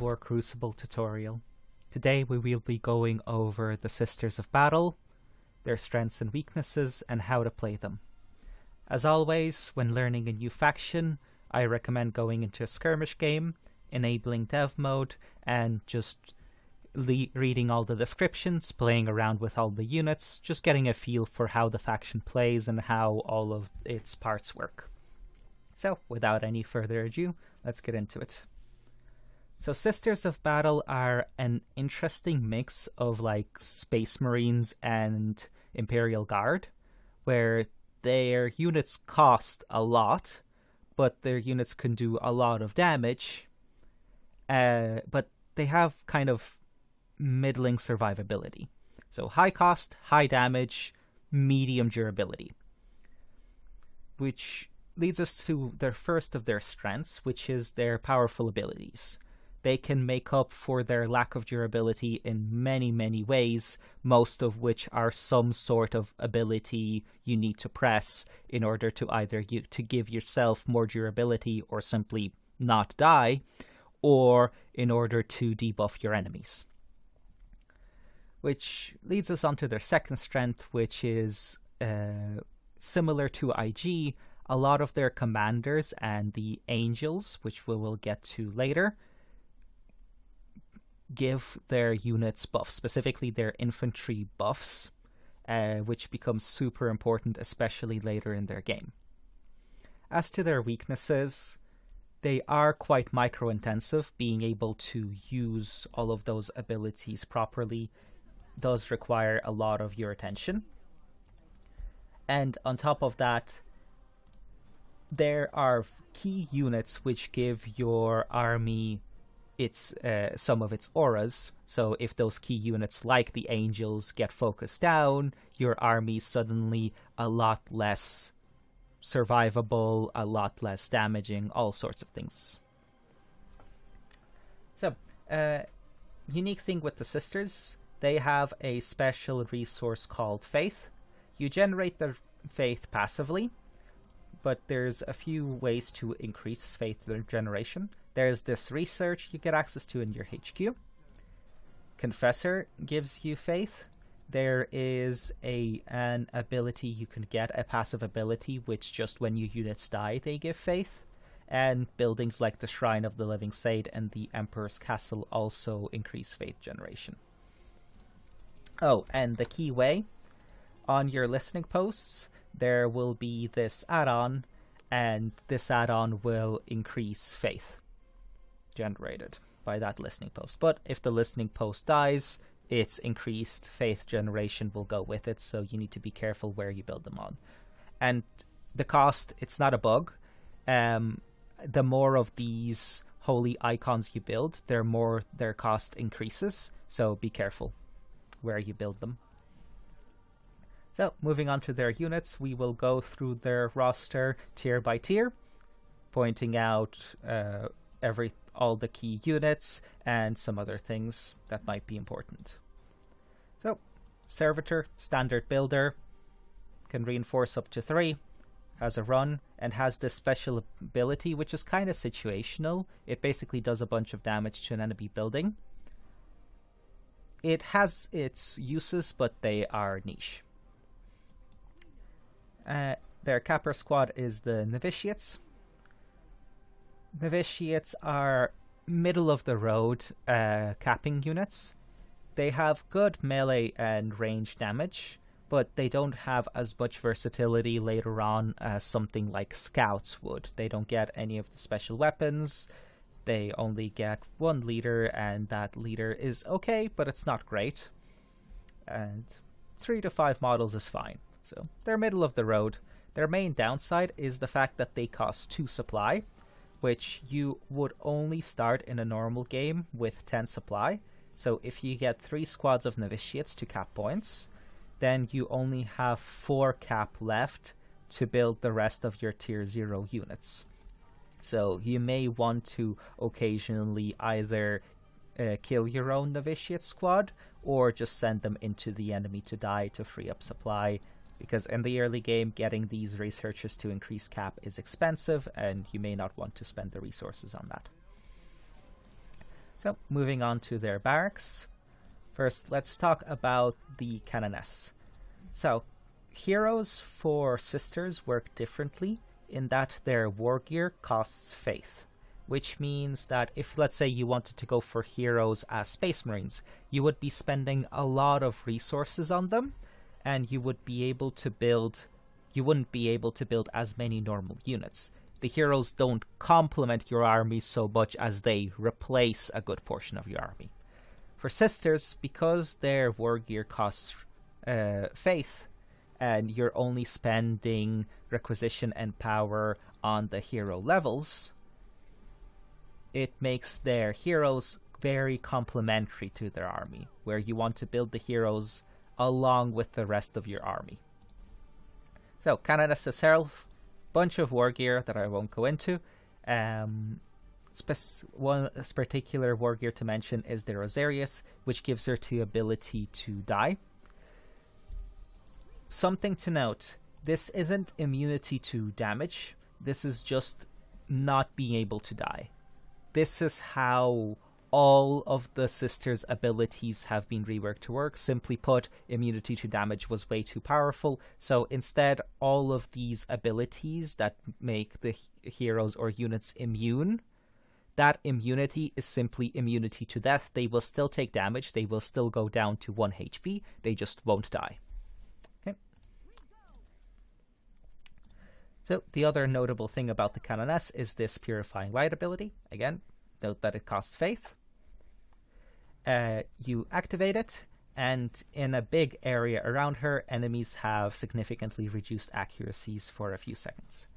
War Crucible tutorial. Today we will be going over the Sisters of Battle, their strengths and weaknesses, and how to play them. As always, when learning a new faction, I recommend going into a skirmish game, enabling dev mode, and just reading all the descriptions, playing around with all the units, just getting a feel for how the faction plays and how all of its parts work. So, without any further ado, let's get into it. So Sisters of Battle are an interesting mix of like Space Marines and Imperial Guard, where their units cost a lot, but their units can do a lot of damage, but they have kind of middling survivability. So high cost, high damage, medium durability. Which leads us to their first of their strengths, which is their powerful abilities. They can make up for their lack of durability in many, many ways, most of which are some sort of ability you need to press in order to either to give yourself more durability or simply not die, or in order to debuff your enemies. Which leads us on to their second strength, which is similar to IG. A lot of their commanders and the angels, which we will get to later, give their units buffs, specifically their infantry buffs, which becomes super important, especially later in their game. As to their weaknesses, they are quite micro-intensive. Being able to use all of those abilities properly does require a lot of your attention. And on top of that, there are key units which give your army some of its auras. So if those key units like the angels get focused down, your army's suddenly a lot less survivable, a lot less damaging, all sorts of things. So, unique thing with the Sisters, they have a special resource called Faith. You generate the Faith passively, but there's a few ways to increase Faith generation. There's this research you get access to in your HQ. Confessor gives you Faith. There is an ability you can get, a passive ability, which just when your units die, they give Faith. And buildings like the Shrine of the Living Saint and the Emperor's Castle also increase Faith generation. Oh, and the key way, on your listening posts, there will be this add-on, and this add-on will increase Faith generated by that listening post. But if the listening post dies, its increased Faith generation will go with it, so you need to be careful where you build them on. And the cost, it's not a bug. The more of these holy icons you build, the more their cost increases, so be careful where you build them. So, moving on to their units, we will go through their roster tier by tier, pointing out all the key units and some other things that might be important. So, Servitor, standard builder, can reinforce up to 3, has a run, and has this special ability which is kind of situational. It basically does a bunch of damage to an enemy building. It has its uses, but they are niche. Their capper squad is the Novitiates. Novitiates are middle-of-the-road capping units. They have good melee and range damage, but they don't have as much versatility later on as something like Scouts would. They don't get any of the special weapons. They only get one leader, and that leader is okay, but it's not great. And 3 to 5 models is fine. So they're middle of the road. Their main downside is the fact that they cost 2 supply, which you would only start in a normal game with 10 supply. So if you get 3 squads of Novitiates to cap points, then you only have 4 cap left to build the rest of your tier 0 units. So you may want to occasionally either kill your own Novitiate squad or just send them into the enemy to die to free up supply, because in the early game getting these researchers to increase cap is expensive and you may not want to spend the resources on that. So, moving on to their barracks. First, let's talk about the Canoness. So, heroes for sisters work differently in that their war gear costs faith, which means that if, let's say, you wanted to go for heroes as Space Marines, you would be spending a lot of resources on them, and you wouldn't be able to build as many normal units. The heroes don't complement your army so much as they replace a good portion of your army. For sisters, because their war gear costs faith, and you're only spending requisition and power on the hero levels, it makes their heroes very complementary to their army, where you want to build the heroes along with the rest of your army. So, Canoness herself, bunch of war gear that I won't go into. One particular war gear to mention is the Rosarius, which gives her the ability to die. Something to note, this isn't immunity to damage, this is just not being able to die. This is how all of the sisters' abilities have been reworked to work. Simply put, immunity to damage was way too powerful, so instead all of these abilities that make the heroes or units immune, that immunity is simply immunity to death. They will still take damage, they will still go down to 1 HP, they just won't die. Okay. So the other notable thing about the Canoness is this Purifying Light ability. Again, note that it costs faith. You activate it, and in a big area around her, enemies have significantly reduced accuracies for a few seconds.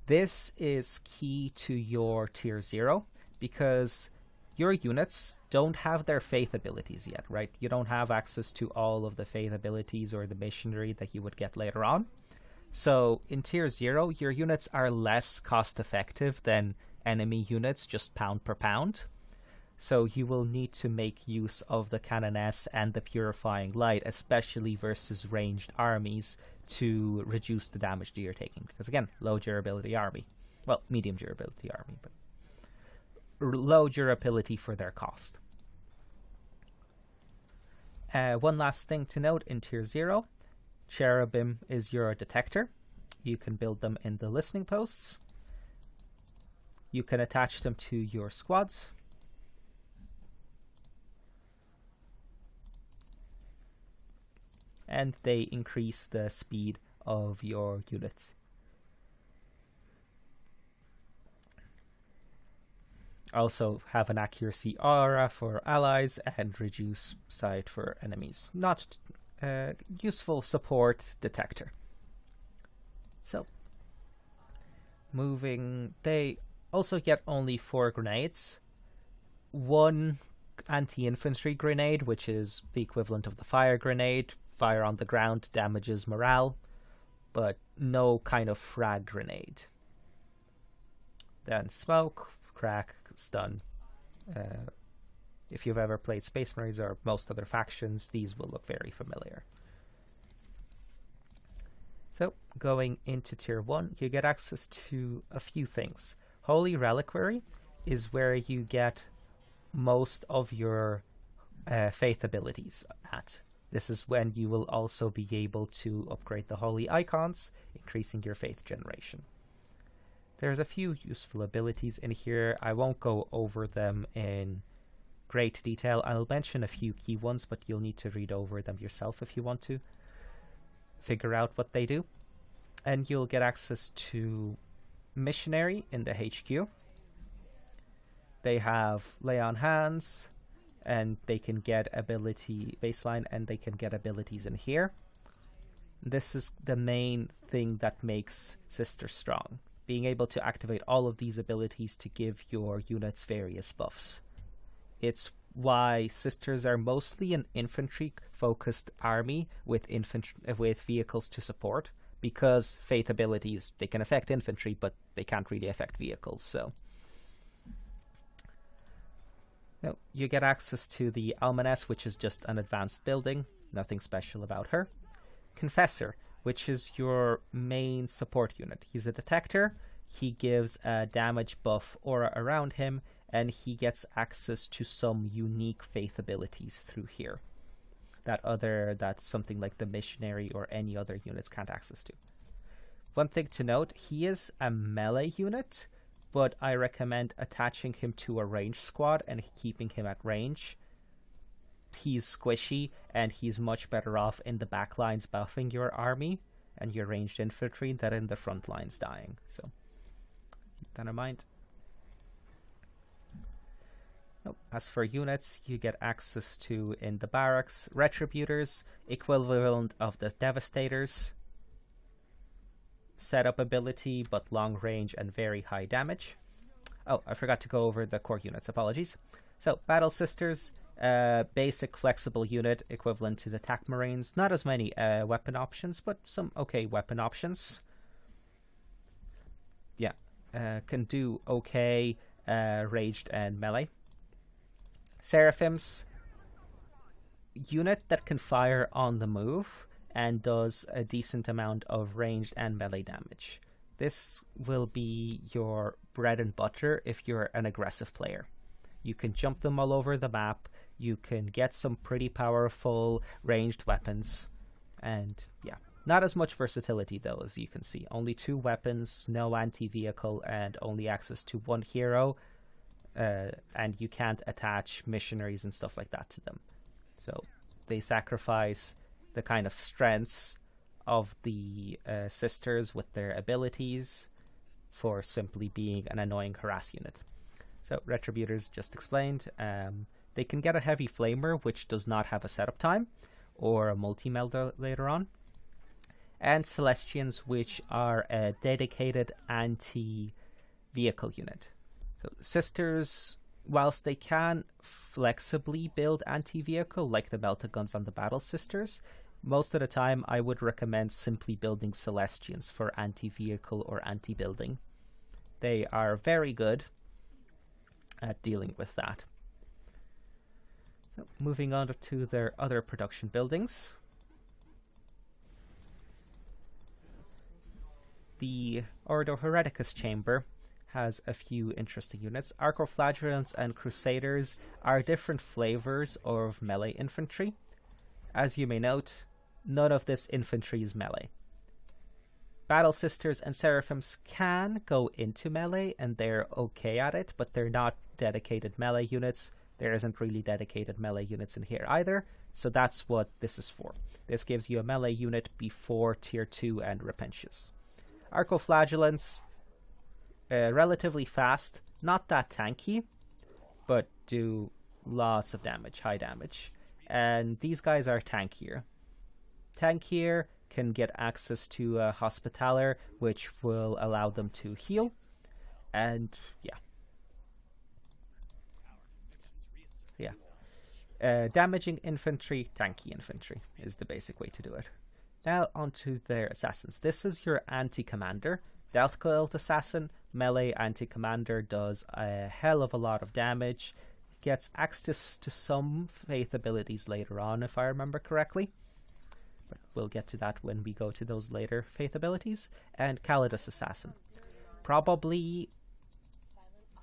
This is key to your tier 0, because your units don't have their faith abilities yet, right? You don't have access to all of the faith abilities or the missionary that you would get later on. So in tier 0, your units are less cost effective than enemy units just pound per pound. So you will need to make use of the Canoness and the Purifying Light, especially versus ranged armies, to reduce the damage that you're taking. Because again, low durability army. Well, medium durability army, but low durability for their cost. One last thing to note in tier 0, Cherubim is your detector. You can build them in the listening posts. You can attach them to your squads. And they increase the speed of your units. Also have an accuracy aura for allies and reduce sight for enemies. Not useful support detector. So, moving, they also get only 4 grenades. 1 anti-infantry grenade, which is the equivalent of the fire grenade. Fire on the ground damages morale, but no kind of frag grenade. Then smoke, crack, stun. If you've ever played Space Marines or most other factions, these will look very familiar. So, going into tier 1, you get access to a few things. Holy Reliquary is where you get most of your faith abilities at. This is when you will also be able to upgrade the holy icons, increasing your faith generation. There's a few useful abilities in here. I won't go over them in great detail. I'll mention a few key ones, but you'll need to read over them yourself if you want to figure out what they do. And you'll get access to Missionary in the HQ. They have Lay on Hands, and they can get ability baseline, and they can get abilities in here. This is the main thing that makes Sister strong. Being able to activate all of these abilities to give your units various buffs. It's why Sisters are mostly an infantry-focused army with vehicles to support, because faith abilities, they can affect infantry, but they can't really affect vehicles, so... Now, you get access to the Almaness, which is just an advanced building, nothing special about her. Confessor, which is your main support unit. He's a detector. he gives a damage buff aura around him, and he gets access to some unique faith abilities through here that something like the missionary or any other units can't access to. One thing to note, he is a melee unit, but I recommend attaching him to a range squad and keeping him at range. He's squishy, and he's much better off in the back lines buffing your army and your ranged infantry than in the front lines dying. So keep that in mind. As for units, you get access to, in the barracks, Retributors, equivalent of the Devastators. Setup ability, but long range and very high damage. Oh, I forgot to go over the core units, apologies. So, Battle Sisters, basic flexible unit equivalent to the Attack Marines. Not as many weapon options, but some okay weapon options. Yeah, can do okay ranged and melee. Seraphims, unit that can fire on the move and does a decent amount of ranged and melee damage. This will be your bread and butter if you're an aggressive player. You can jump them all over the map, you can get some pretty powerful ranged weapons, and yeah, not as much versatility though, as you can see. Only 2 weapons, no anti-vehicle, and only access to 1 hero. And you can't attach missionaries and stuff like that to them. So they sacrifice the kind of strengths of the sisters with their abilities for simply being an annoying harass unit. So Retributors, just explained. They can get a heavy flamer, which does not have a setup time, or a multi-melder later on. And Celestians, which are a dedicated anti-vehicle unit. So sisters, whilst they can flexibly build anti-vehicle, like the melta guns on the Battle Sisters, most of the time I would recommend simply building Celestians for anti-vehicle or anti-building. They are very good at dealing with that. So moving on to their other production buildings. The Ordo Hereticus chamber has a few interesting units. Arcoflagellants and Crusaders are different flavors of melee infantry. As you may note, none of this infantry is melee. Battle Sisters and Seraphims can go into melee, and they're okay at it, but they're not dedicated melee units. There isn't really dedicated melee units in here either, so that's what this is for. This gives you a melee unit before Tier 2 and Repentious. Arcoflagellants, relatively fast, not that tanky, but do lots of damage, high damage. And these guys are tankier. Tankier can get access to a Hospitaller, which will allow them to heal. And damaging infantry, tanky infantry is the basic way to do it. Now onto their assassins. This is your anti-commander. Death Coiled Assassin, melee anti-commander, does a hell of a lot of damage. Gets access to some faith abilities later on, if I remember correctly. But we'll get to that when we go to those later faith abilities. And Calidus Assassin. Probably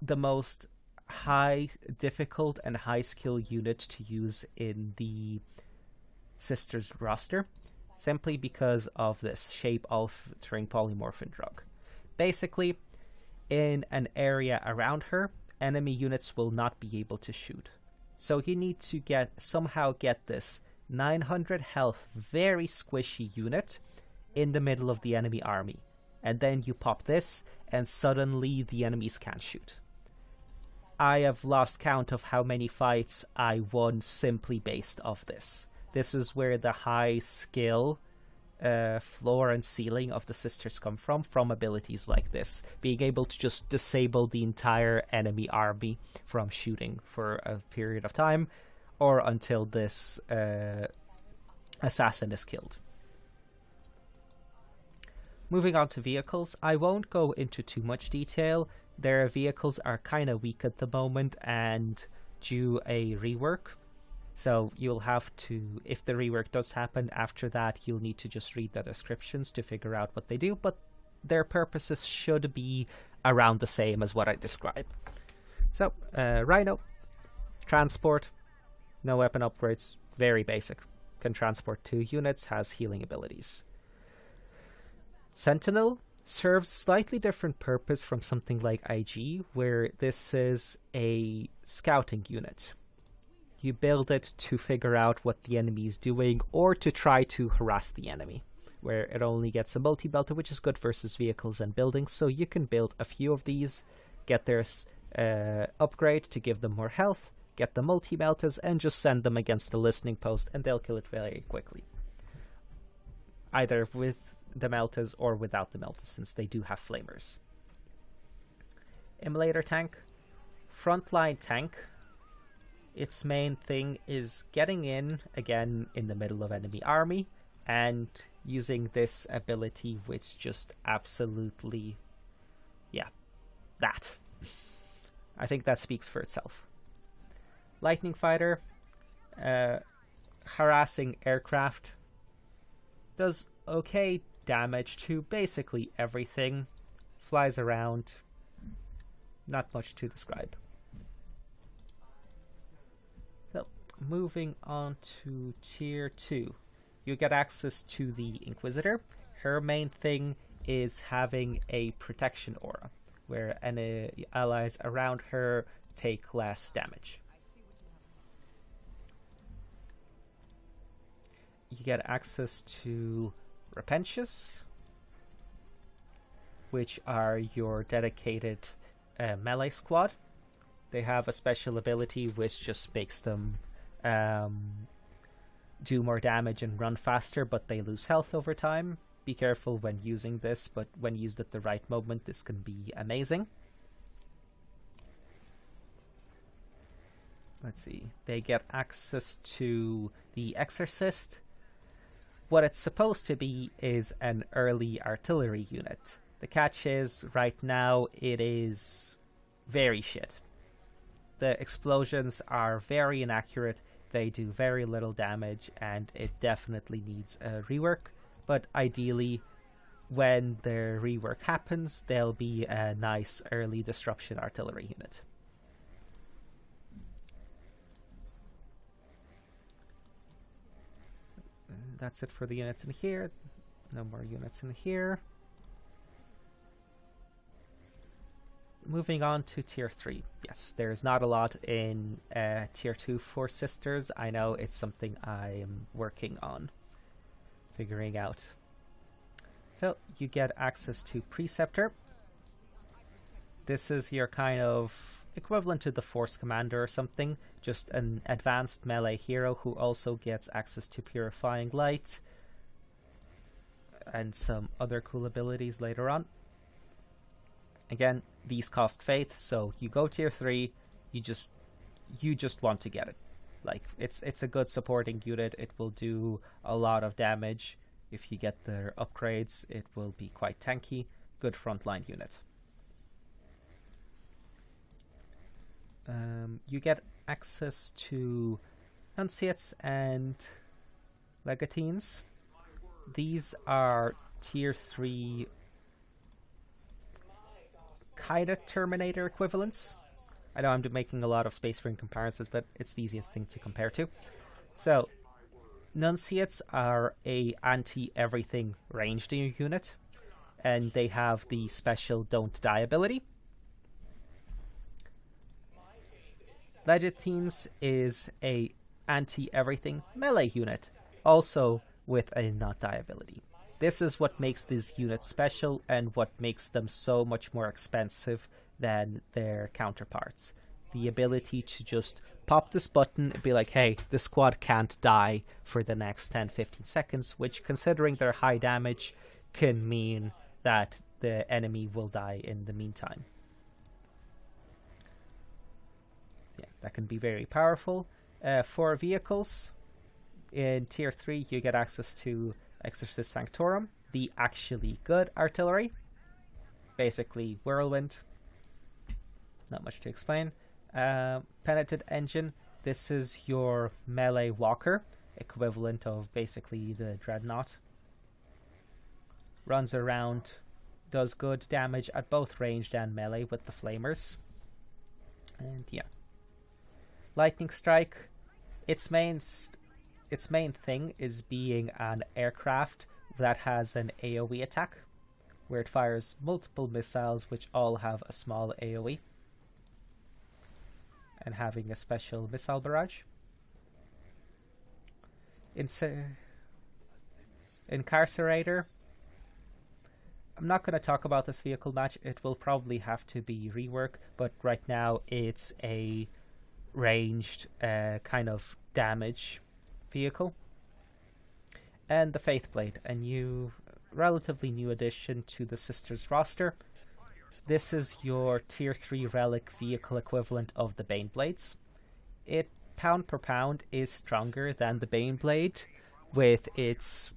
the most high difficult and high skill unit to use in the Sisters roster, simply because of this shape altering polymorphin drug. Basically, in an area around her, enemy units will not be able to shoot. So you need to somehow get this 900 health, very squishy unit in the middle of the enemy army. And then you pop this, and suddenly the enemies can't shoot. I have lost count of how many fights I won simply based off this. This is where the high skill floor and ceiling of the sisters come from abilities like this, being able to just disable the entire enemy army from shooting for a period of time, or until this assassin is killed. Moving on to vehicles, I won't go into too much detail. Their vehicles are kind of weak at the moment and due a rework. So you'll have to, if the rework does happen after that, you'll need to just read the descriptions to figure out what they do, but their purposes should be around the same as what I described. So, Rhino, transport, no weapon upgrades, very basic. Can transport 2 units, has healing abilities. Sentinel serves slightly different purpose from something like IG, where this is a scouting unit. You build it to figure out what the enemy is doing or to try to harass the enemy, where it only gets a multi-belter, which is good versus vehicles and buildings, so you can build a few of these, get their upgrade to give them more health, get the multi-belters, and just send them against the listening post, and they'll kill it very quickly. Either with the melters or without the melters, since they do have flamers. Immolator tank. Frontline tank. Its main thing is getting in, again, in the middle of enemy army, and using this ability, which just absolutely... yeah, that. I think that speaks for itself. Lightning fighter. Harassing aircraft. Does okay damage to basically everything. Flies around. Not much to describe. So, moving on to tier 2. You get access to the Inquisitor. Her main thing is having a protection aura, where any allies around her take less damage. You get access to Repentious, which are your dedicated melee squad. They have a special ability which just makes them do more damage and run faster, but they lose health over time. Be careful when using this, but when used at the right moment, this can be amazing. Let's see. They get access to the Exorcist. What it's supposed to be is an early artillery unit. The catch is, right now, it is very shit. The explosions are very inaccurate, they do very little damage, and it definitely needs a rework. But ideally, when the rework happens, there'll be a nice early disruption artillery unit. That's it for the units in here. No more units in here. Moving on to tier 3. Yes, there's not a lot in tier 2 for sisters. I know it's something I'm working on figuring out. So you get access to Preceptor. This is your kind of equivalent to the Force Commander or something, just an advanced melee hero who also gets access to Purifying Light and some other cool abilities later on. Again, these cost faith, so you go tier 3, you just want to get it. Like, it's a good supporting unit, it will do a lot of damage. If you get their upgrades, it will be quite tanky. Good frontline unit. You get access to Nunciates and Legatines. These are tier 3 kinda Terminator equivalents. I know I'm making a lot of Space Marine comparisons, but it's the easiest thing to compare to. So, Nunciates are a anti-everything ranged unit, and they have the special Don't Die ability. Legatines is a anti-everything melee unit, also with a Not Die ability. This is what makes these units special and what makes them so much more expensive than their counterparts. The ability to just pop this button and be like, hey, this squad can't die for the next 10-15 seconds, which, considering their high damage, can mean that the enemy will die in the meantime. Yeah, that can be very powerful. For vehicles, in tier 3 you get access to Exorcist Sanctorum, the actually good artillery. Basically Whirlwind. Not much to explain. Penitent Engine, this is your melee walker, equivalent of basically the Dreadnought. Runs around, does good damage at both ranged and melee with the flamers. And yeah. Lightning Strike, its main thing is being an aircraft that has an AoE attack, where it fires multiple missiles which all have a small AoE, and having a special missile barrage. Incarcerator, I'm not going to talk about this vehicle much. It will probably have to be reworked, but right now it's a ranged kind of damage vehicle. And the Faithblade, a relatively new addition to the Sisters roster. This is your tier 3 relic vehicle equivalent of the Baneblades. It, pound per pound, is stronger than the Baneblade, with its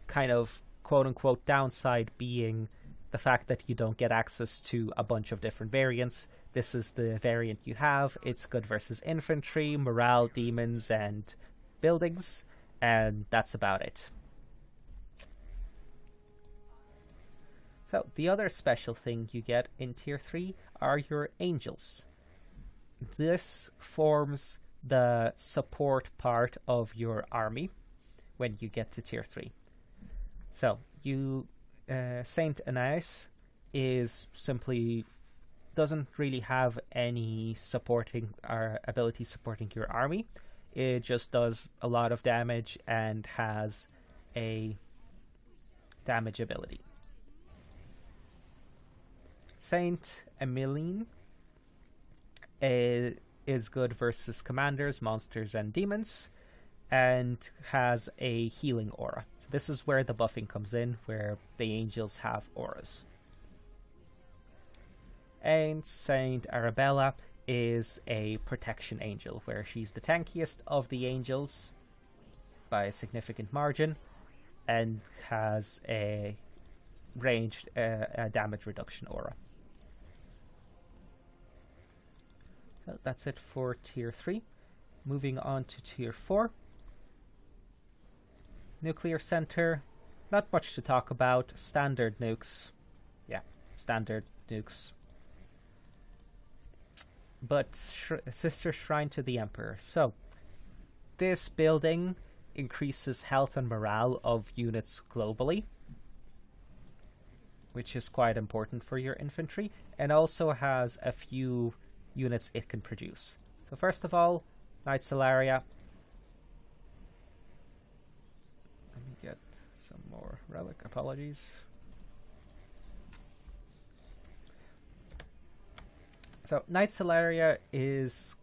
kind of quote-unquote downside being the fact that you don't get access to a bunch of different variants. This is the variant you have. It's good versus infantry, morale, demons, and buildings, and that's about it. So the other special thing you get in tier 3 are your angels. This forms the support part of your army when you get to tier 3. So you Saint Anais is simply doesn't really have any supporting or ability supporting your army. It just does a lot of damage and has a damage ability. Saint Emmeline is good versus commanders, monsters, and demons, and has a healing aura. So this is where the buffing comes in, where the angels have auras. And Saint Arabella is a protection angel, where she's the tankiest of the angels by a significant margin, and has a ranged damage reduction aura. So that's it for tier 3. Moving on to tier 4. Nuclear Center, not much to talk about. Standard nukes. Yeah, standard nukes. But Sister Shrine to the Emperor. So, this building increases health and morale of units globally, which is quite important for your infantry, and also has a few units it can produce. So first of all, Knight Solaria. Let me get some more relic, apologies. So Knight Solaria is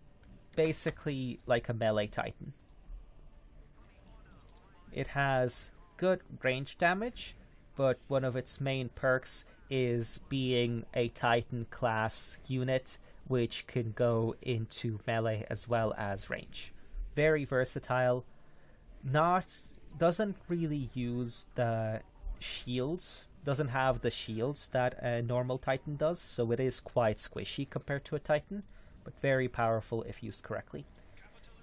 basically like a melee titan. It has good range damage, but one of its main perks is being a titan class unit, which can go into melee as well as range. Very versatile. Doesn't really use the shields. Doesn't have the shields that a normal Titan does, so it is quite squishy compared to a Titan, but very powerful if used correctly.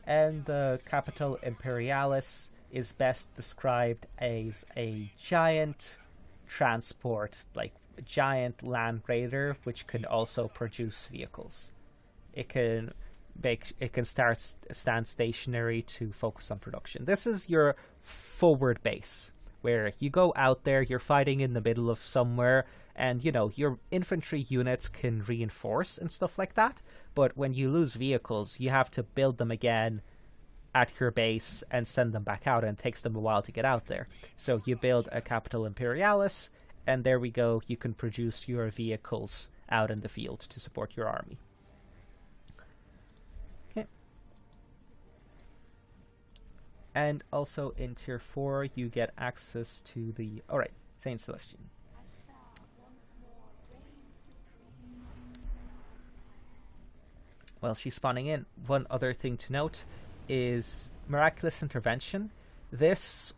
And the Capital Imperialis is best described as a giant transport, like a giant land raider, which can also produce vehicles. It can stand stationary to focus on production. This is your forward base, where you go out there, you're fighting in the middle of somewhere, and your infantry units can reinforce and stuff like that, but when you lose vehicles, you have to build them again at your base and send them back out, and it takes them a while to get out there. So you build a Capital Imperialis, and there we go, you can produce your vehicles out in the field to support your army. Okay. And also in tier 4, you get access to the... Alright, Saint Celestian. Well, she's spawning in. One other thing to note is Miraculous Intervention. This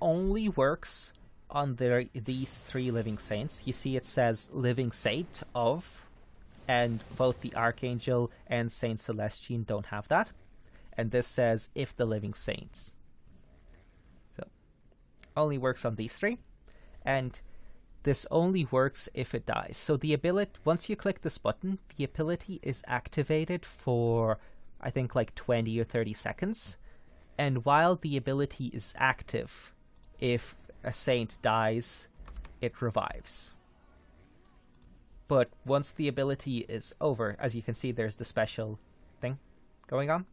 only works on these 3 living saints. You see it says living saint of, and both the Archangel and Saint Celestine don't have that. And this says if the living saints. So only works on these 3. And this only works if it dies. So the ability, once you click this button, the ability is activated for, I think, like 20 or 30 seconds. And while the ability is active, if a saint dies, it revives. But once the ability is over, as you can see, there's the special thing going on.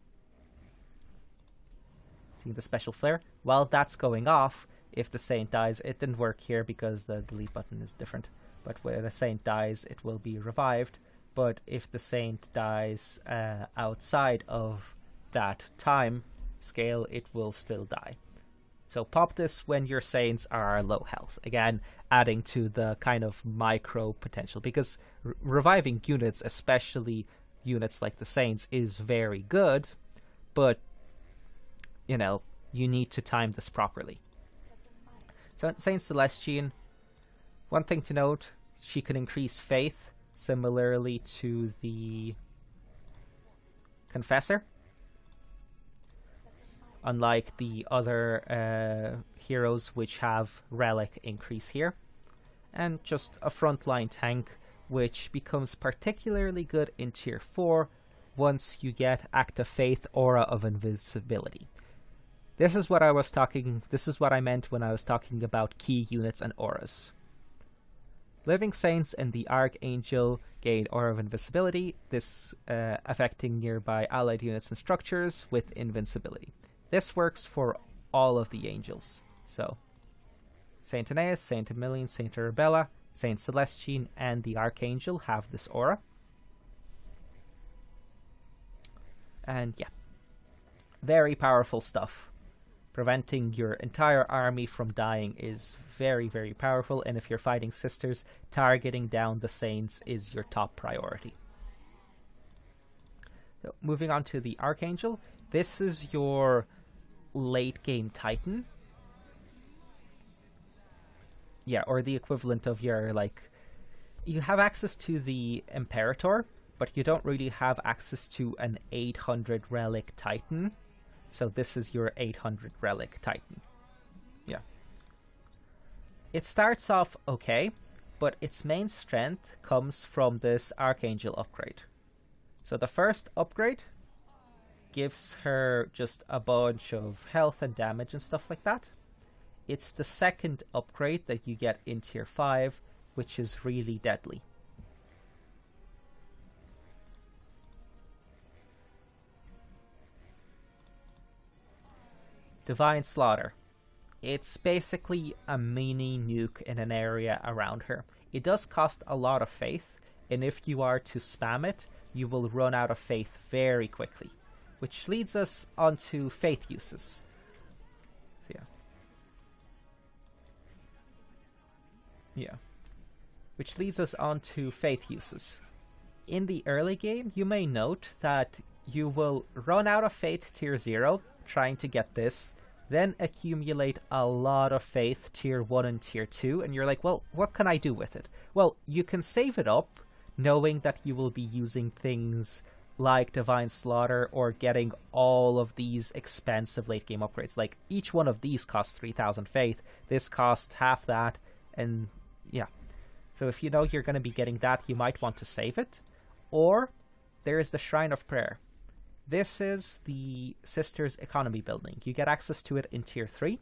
See the special flare? While that's going off, if the saint dies, it didn't work here because the delete button is different. But when a saint dies, it will be revived. But if the saint dies outside of that time scale, it will still die. So pop this when your saints are low health. Again, adding to the kind of micro potential, because reviving units, especially units like the saints, is very good, but you know, you need to time this properly. So Saint Celestian, one thing to note, she can increase faith similarly to the Confessor, unlike the other heroes which have relic increase here. And just a frontline tank which becomes particularly good in tier 4 once you get active faith, aura of invisibility. This is what I meant when I was talking about key units and auras. Living Saints and the Archangel gain Aura of Invisibility, this affecting nearby allied units and structures with invincibility. This works for all of the angels. So, Saint Aeneas, Saint Emilion, Saint Arabella, Saint Celestine, and the Archangel have this aura. And yeah, very powerful stuff. Preventing your entire army from dying is very, very powerful, and if you're fighting sisters, targeting down the saints is your top priority. So, moving on to the Archangel, this is your late game Titan. Yeah, or the equivalent of your, like, you have access to the Imperator, but you don't really have access to an 800 relic Titan. So this is your 800 relic Titan. Yeah. It starts off okay, but its main strength comes from this Archangel upgrade. So the first upgrade gives her just a bunch of health and damage and stuff like that. It's the second upgrade that you get in tier 5, which is really deadly. Divine Slaughter. It's basically a mini nuke in an area around her. It does cost a lot of faith, and if you are to spam it, you will run out of faith very quickly. Which leads us onto faith uses. So yeah. Which leads us on to faith uses. In the early game, you may note that you will run out of faith tier 0, trying to get this, then accumulate a lot of faith tier 1 and tier 2, and you're like, well, what can I do with it? Well, you can save it up, knowing that you will be using things like Divine Slaughter or getting all of these expensive late game upgrades. Like, each one of these costs 3,000 faith, this costs half that, and yeah. So if you know you're going to be getting that, you might want to save it. Or there is the Shrine of Prayer. This is the Sisters economy building. You get access to it in tier 3.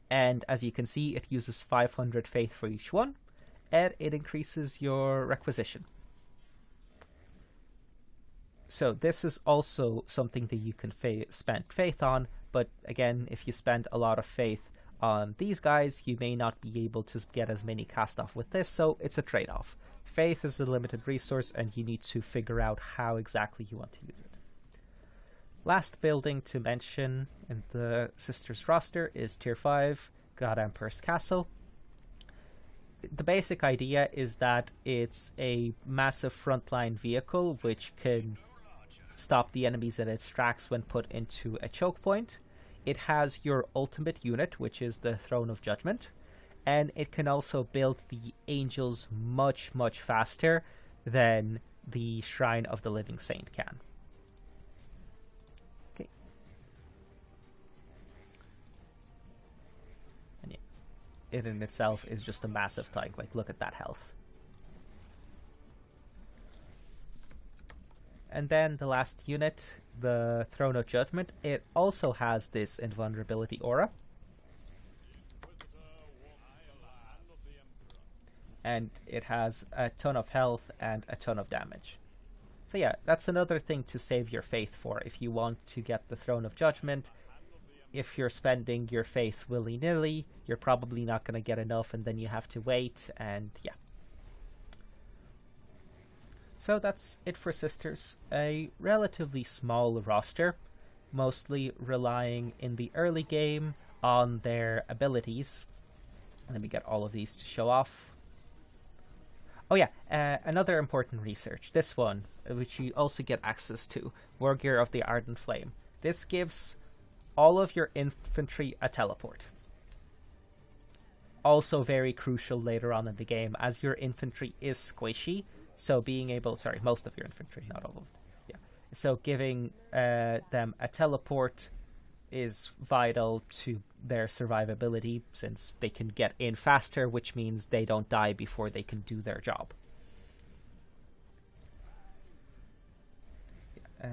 And as you can see, it uses 500 faith for each one. And it increases your requisition. So this is also something that you can spend faith on. But again, if you spend a lot of faith on these guys, you may not be able to get as many cast off with this. So it's a trade-off. Faith is a limited resource, and you need to figure out how exactly you want to use it. Last building to mention in the Sisters roster is tier 5, God Emperor's Castle. The basic idea is that it's a massive frontline vehicle which can stop the enemies in its tracks when put into a choke point. It has your ultimate unit, which is the Throne of Judgment, and it can also build the angels much, much faster than the Shrine of the Living Saint can. it in itself is just a massive tank. Like, look at that health. And then the last unit, the Throne of Judgment, it also has this invulnerability aura. And it has a ton of health and a ton of damage. So yeah, that's another thing to save your faith for if you want to get the Throne of Judgment. If you're spending your faith willy-nilly, you're probably not going to get enough, and then you have to wait, and yeah. So that's it for Sisters. A relatively small roster, mostly relying in the early game on their abilities. Let me get all of these to show off. Oh yeah, another important research. This one, which you also get access to, Wargear of the Ardent Flame. This gives all of your infantry a teleport. Also very crucial later on in the game, as your infantry is squishy, so being able... Sorry, most of your infantry, not all of them. Yeah. So giving them a teleport is vital to their survivability, since they can get in faster, which means they don't die before they can do their job.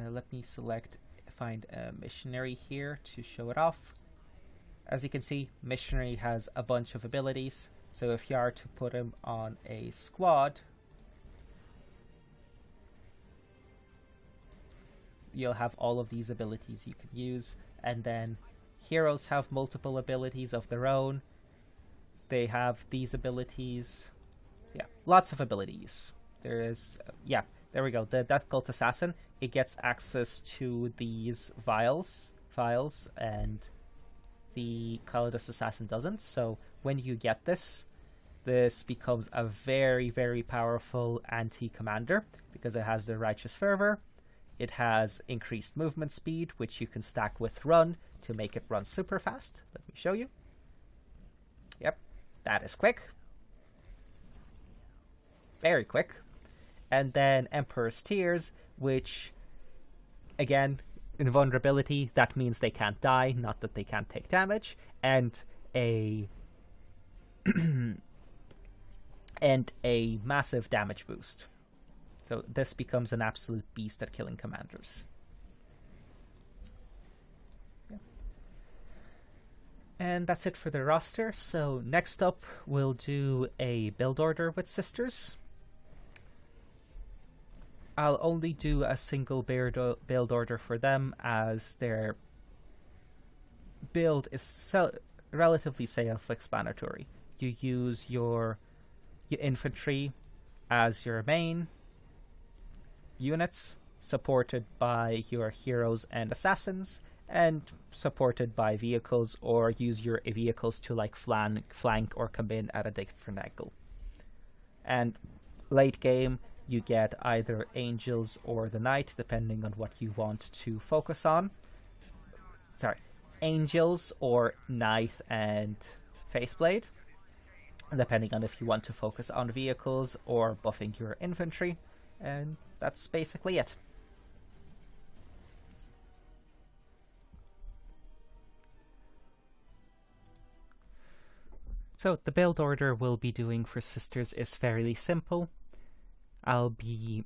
Let me find a missionary here to show it off. As you can see, missionary has a bunch of abilities, so if you are to put him on a squad, you'll have all of these abilities you can use. And then heroes have multiple abilities of their own. They have these abilities. Yeah, lots of abilities. There is, yeah, there we go. The Death Cult Assassin, it gets access to these vials, and the Calidus Assassin doesn't. So when you get this becomes a very, very powerful anti-commander, because it has the Righteous Fervor. It has increased movement speed, which you can stack with run to make it run super fast. Let me show you. Yep, that is quick. Very quick. And then Emperor's Tears, which, again, invulnerability, that means they can't die, not that they can't take damage. And a and a massive damage boost. So this becomes an absolute beast at killing commanders. Yeah. And that's it for the roster. So next up, we'll do a build order with Sisters. I'll only do a single build order for them, as their build is relatively self-explanatory. You use your infantry as your main units, supported by your heroes and assassins, and supported by vehicles, or use your vehicles to like flank or come in at a different angle. And late game, you get either angels or the knight, depending on what you want to focus on. Sorry, angels or knight and faithblade, depending on if you want to focus on vehicles or buffing your infantry. And that's basically it. So the build order we'll be doing for Sisters is fairly simple. I'll be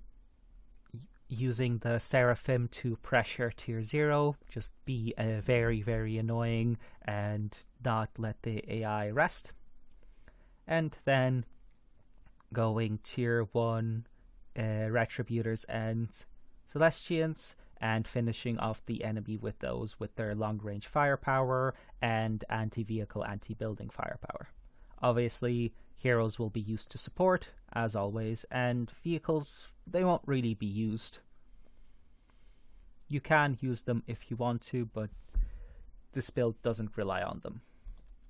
using the Seraphim to pressure tier 0, just be very, very annoying and not let the AI rest. And then going tier 1 Retributors and Celestians, and finishing off the enemy with those with their long-range firepower and anti-vehicle, anti-building firepower. Obviously, heroes will be used to support, as always, and vehicles, they won't really be used. You can use them if you want to, but this build doesn't rely on them.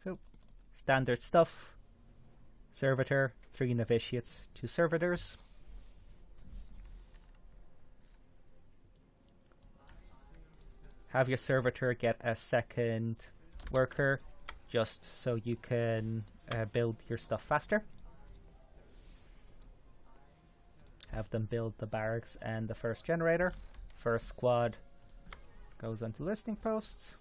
So, standard stuff. Servitor, 3 Novitiates, 2 Servitors. Have your Servitor get a second worker, just so you can build your stuff faster. Have them build the barracks and the first generator. First squad goes onto listening posts.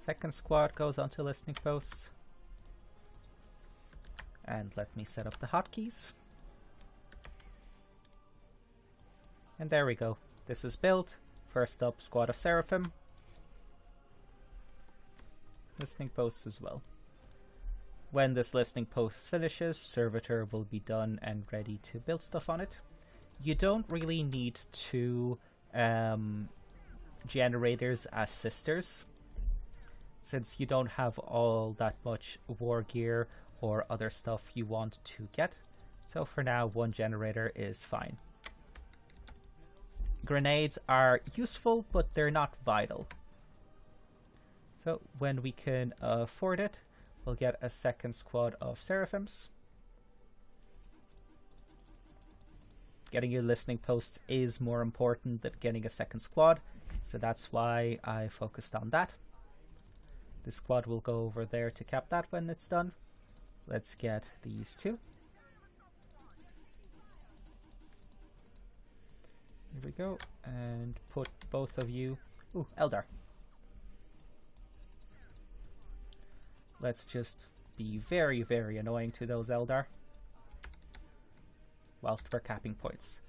Second squad goes onto listening posts. And let me set up the hotkeys. And there we go. This is built. First up, squad of Seraphim. Listening posts as well. When this listening post finishes, Servitor will be done and ready to build stuff on it. You don't really need two generators as sisters, since you don't have all that much war gear or other stuff you want to get. So for now, one generator is fine. Grenades are useful, but they're not vital. So when we can afford it, we'll get a second squad of Seraphims. Getting your listening post is more important than getting a second squad, so that's why I focused on that. This squad will go over there to cap that when it's done. Let's get these two. Here we go, and put both of you... Ooh, Eldar. Let's just be very, very annoying to those Eldar whilst we're capping points.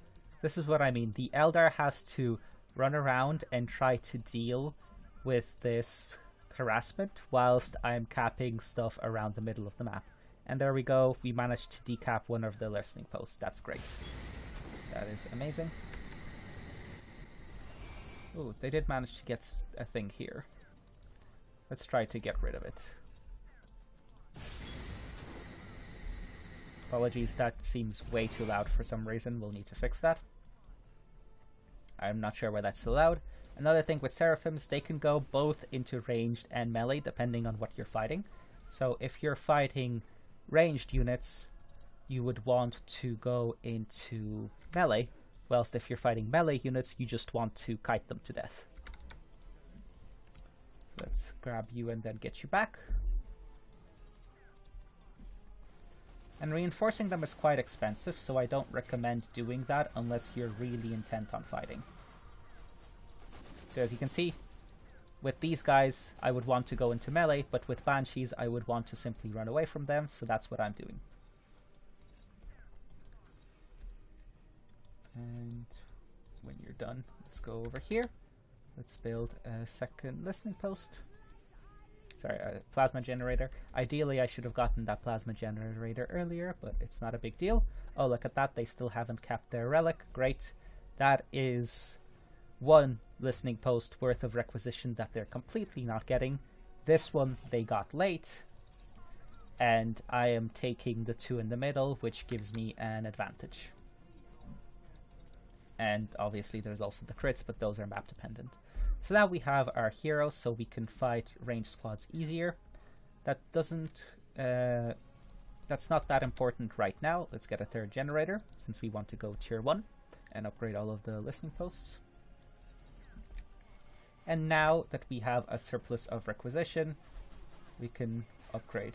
This is what I mean. The Eldar has to run around and try to deal with this harassment whilst I'm capping stuff around the middle of the map. And there we go. We managed to decap one of the listening posts. That's great. That is amazing. Ooh, they did manage to get a thing here. Let's try to get rid of it. Apologies, that seems way too loud for some reason. We'll need to fix that. I'm not sure why that's so loud. Another thing with Seraphims, they can go both into ranged and melee depending on what you're fighting. So if you're fighting ranged units, you would want to go into melee, whilst if you're fighting melee units, you just want to kite them to death. Let's grab you and then get you back. And reinforcing them is quite expensive, so I don't recommend doing that unless you're really intent on fighting. So as you can see, with these guys, I would want to go into melee, but with Banshees, I would want to simply run away from them, so that's what I'm doing. And when you're done, let's go over here. Let's build a second listening post. Sorry, a plasma generator. Ideally, I should have gotten that plasma generator earlier, but it's not a big deal. Oh, look at that. They still haven't capped their relic. Great. That is one listening post worth of requisition that they're completely not getting. This one they got late, and I am taking the two in the middle, which gives me an advantage. And obviously there's also the crits, but those are map dependent. So now we have our hero, so we can fight ranged squads easier. That doesn't... that's not that important right now. Let's get a third generator, since we want to go tier 1 and upgrade all of the listening posts. And now that we have a surplus of requisition, we can upgrade.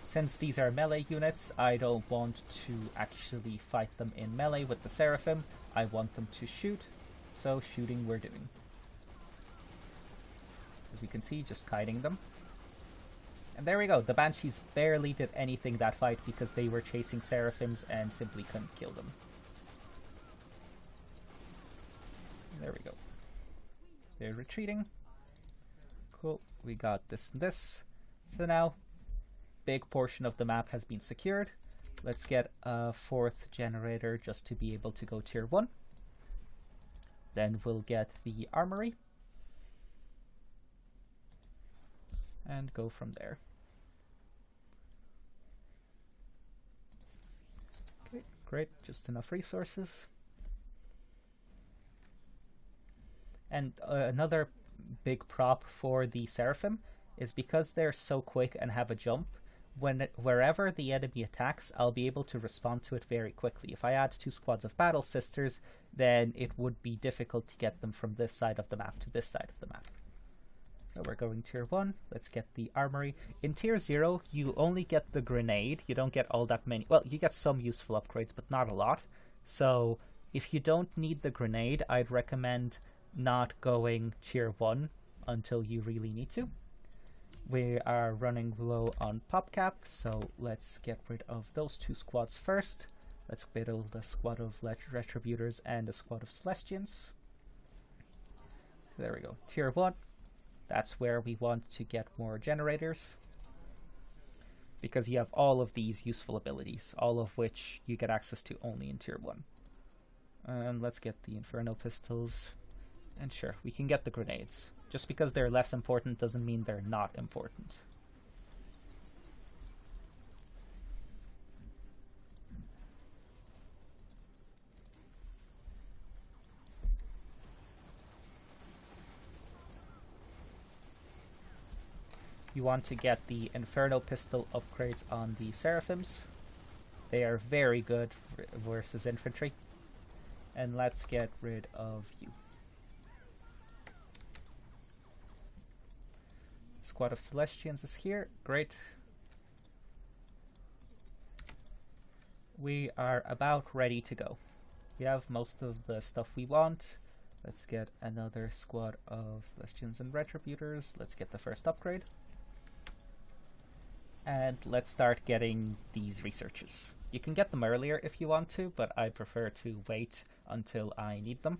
Since these are melee units, I don't want to actually fight them in melee with the Seraphim. I want them to shoot, so shooting we're doing. As we can see, just kiting them. And there we go, the Banshees barely did anything that fight because they were chasing Seraphims and simply couldn't kill them. There we go. They're retreating. Cool, we got this and this. So now, big portion of the map has been secured. Let's get a fourth generator just to be able to go tier 1. Then we'll get the armory. And go from there. Okay, great. Just enough resources. And another big prop for the Seraphim is because they're so quick and have a jump, wherever the enemy attacks, I'll be able to respond to it very quickly. If I add 2 squads of Battle Sisters, then it would be difficult to get them from this side of the map to this side of the map. So we're going tier 1. Let's get the armory. In tier 0, you only get the grenade. You don't get all that many. Well, you get some useful upgrades, but not a lot. So if you don't need the grenade, I'd recommend not going tier 1 until you really need to. We are running low on pop cap, so let's get rid of those 2 squads first. Let's build a squad of Retributors and a squad of Celestians. There we go. Tier 1. That's where we want to get more generators, because you have all of these useful abilities, all of which you get access to only in tier 1. And let's get the Inferno Pistols. And sure, we can get the grenades. Just because they're less important doesn't mean they're not important. You want to get the Inferno Pistol upgrades on the Seraphims. They are very good versus infantry. And let's get rid of you. Squad of Celestians is here. Great. We are about ready to go. We have most of the stuff we want. Let's get another squad of Celestians and Retributors. Let's get the first upgrade. And let's start getting these researches. You can get them earlier if you want to, but I prefer to wait until I need them.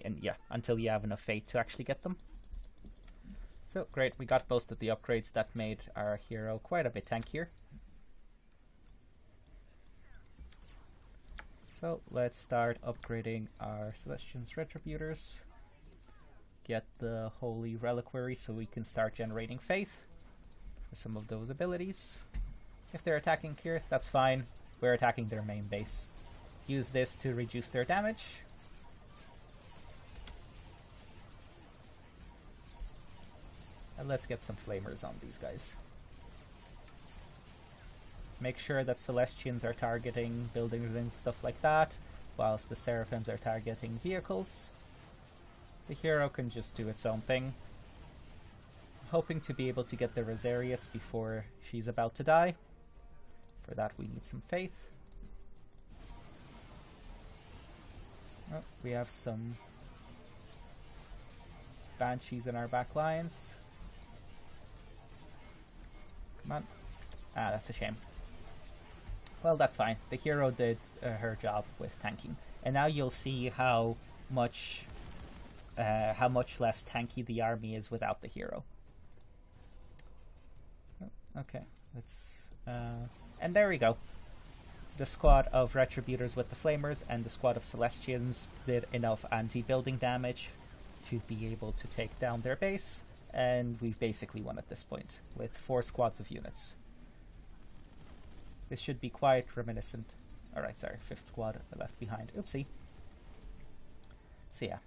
And yeah, until you have enough faith to actually get them. So great, we got most of the upgrades that made our hero quite a bit tankier. So let's start upgrading our Celestians Retributors. Get the Holy Reliquary so we can start generating faith for some of those abilities. If they're attacking here, that's fine. We're attacking their main base. Use this to reduce their damage. And let's get some flamers on these guys. Make sure that Celestians are targeting buildings and stuff like that, whilst the Seraphims are targeting vehicles. The hero can just do its own thing. Hoping to be able to get the Rosarius before she's about to die. For that we need some faith. Oh, we have some Banshees in our back lines. Come on. Ah, that's a shame. Well, that's fine. The hero did her job with tanking. And now you'll see how much less tanky the army is without the hero. Oh, okay, let's... and there we go. The squad of Retributors with the Flamers and the squad of Celestians did enough anti-building damage to be able to take down their base. And we've basically won at this point, with 4 squads of units. This should be quite reminiscent. Alright, sorry, 5th squad left behind. Oopsie. So yeah.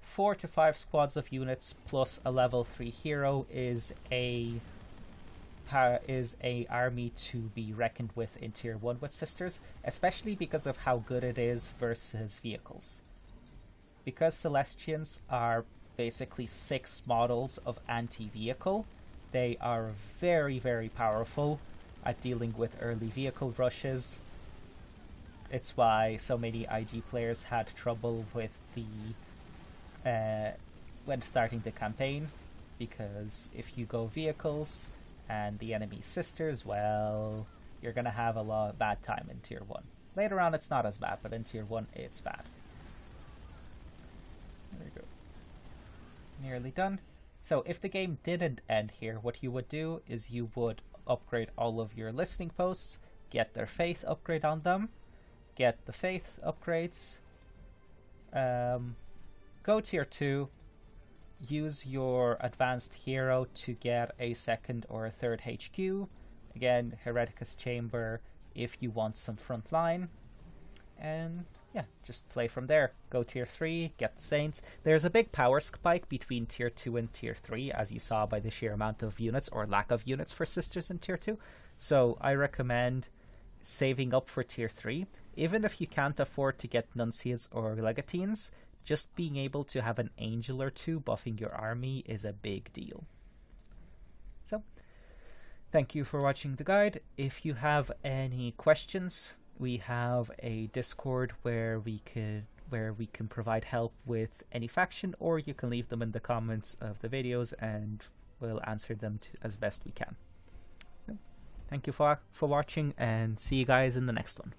4 to 5 squads of units plus a level 3 hero is a army to be reckoned with in tier 1 with Sisters, especially because of how good it is versus vehicles. Because Celestians are basically 6 models of anti-vehicle, they are very, very powerful at dealing with early vehicle rushes. It's why so many IG players had trouble with the when starting the campaign, because if you go vehicles and the enemy Sisters, well, you're gonna have a lot of bad time in tier 1. Later on it's not as bad, but in tier 1 it's bad. There we go. Nearly done. So if the game didn't end here, what you would do is you would upgrade all of your listening posts, get their faith upgrade on them, get the faith upgrades, go tier 2, use your advanced hero to get a 2nd or a 3rd HQ, again Hereticus Chamber if you want some front line, and yeah, just play from there. Go tier 3, get the Saints. There's a big power spike between tier 2 and tier 3, as you saw by the sheer amount of units or lack of units for Sisters in tier 2. So I recommend saving up for tier 3. Even if you can't afford to get Nunciates or Legatines, just being able to have an Angel or 2 buffing your army is a big deal. So, thank you for watching the guide. If you have any questions, we have a Discord where we where we can provide help with any faction, or you can leave them in the comments of the videos and we'll answer them as best we can. Thank you for watching, and see you guys in the next one.